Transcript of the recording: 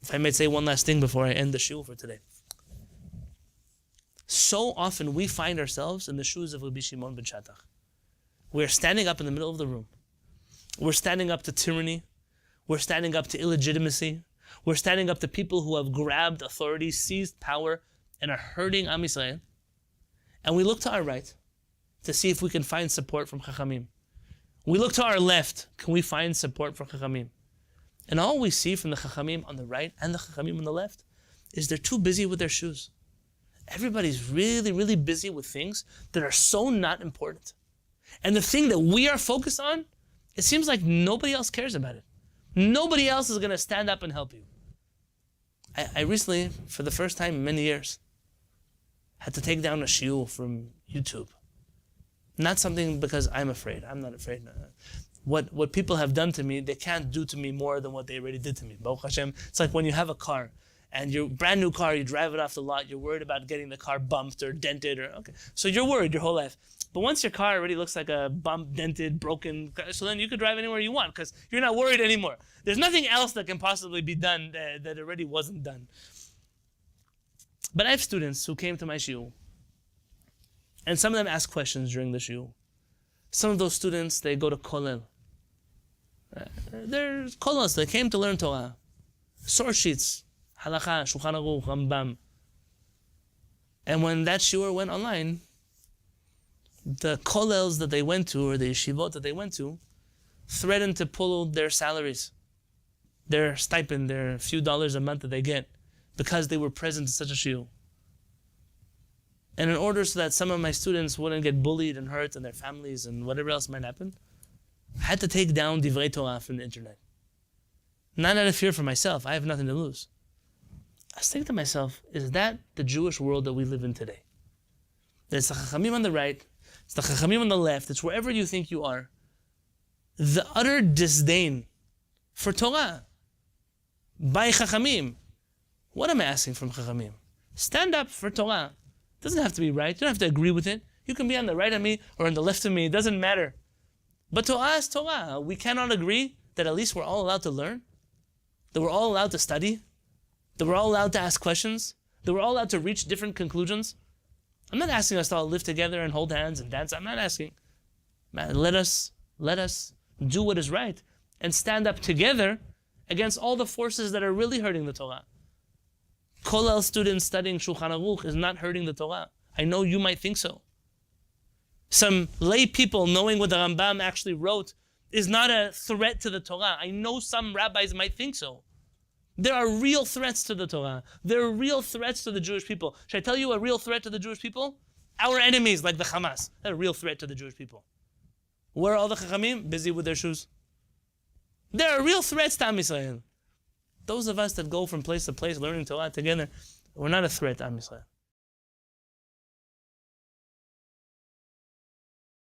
If I might say one last thing before I end the shiur for today. So often we find ourselves in the shoes of Rabbi Shimon Ben Shatach. We're standing up in the middle of the room. We're standing up to tyranny. We're standing up to illegitimacy. We're standing up to people who have grabbed authority, seized power, and are hurting Am Yisrael. And we look to our right to see if we can find support from Chachamim. We look to our left, can we find support from Chachamim? And all we see from the Chachamim on the right and the Chachamim on the left is they're too busy with their shoes. Everybody's really, really busy with things that are so not important. And the thing that we are focused on, it seems like nobody else cares about it. Nobody else is going to stand up and help you. I recently, for the first time in many years, had to take down a shiur from YouTube. Not something because I'm afraid. I'm not afraid. What people have done to me, they can't do to me more than what they already did to me. Baruch Hashem. It's like when you have a car, and your brand new car, you drive it off the lot, you're worried about getting the car bumped or dented, so you're worried your whole life. But once your car already looks like a bumped, dented, broken, so then you could drive anywhere you want because you're not worried anymore. There's nothing else that can possibly be done that already wasn't done. But I have students who came to my shiur, and some of them ask questions during the shiur. Some of those students, they go to kollel. They're kollels, they came to learn Torah. Source sheets. Halakha, Shulchan Aruch, Rambam. And when that shiur went online, the kollels that they went to, or the yeshivot that they went to, threatened to pull their salaries, their stipend, their few dollars a month that they get, because they were present in such a shiur. And in order so that some of my students wouldn't get bullied and hurt and their families and whatever else might happen, I had to take down Divrei Torah from the internet. Not out of fear for myself, I have nothing to lose. I was thinking to myself, is that the Jewish world that we live in today? There's the Chachamim on the right, it's the Chachamim on the left, it's wherever you think you are. The utter disdain for Torah by Chachamim. What am I asking from Chachamim? Stand up for Torah. It doesn't have to be right, you don't have to agree with it. You can be on the right of me or on the left of me, it doesn't matter. But Torah is Torah. We cannot agree that at least we're all allowed to learn, that we're all allowed to study, that we're all allowed to ask questions, that we're all allowed to reach different conclusions. I'm not asking us to all live together and hold hands and dance. I'm not asking. Man, let us do what is right and stand up together against all the forces that are really hurting the Torah. Kollel students studying Shulchan Aruch is not hurting the Torah. I know you might think so. Some lay people knowing what the Rambam actually wrote is not a threat to the Torah. I know some rabbis might think so. There are real threats to the Torah. There are real threats to the Jewish people. Should I tell you a real threat to the Jewish people? Our enemies, like the Hamas. They're a real threat to the Jewish people. Where are all the Chachamim? Busy with their shoes. There are real threats to Am Yisrael. Those of us that go from place to place learning Torah together, we're not a threat to Am Yisrael.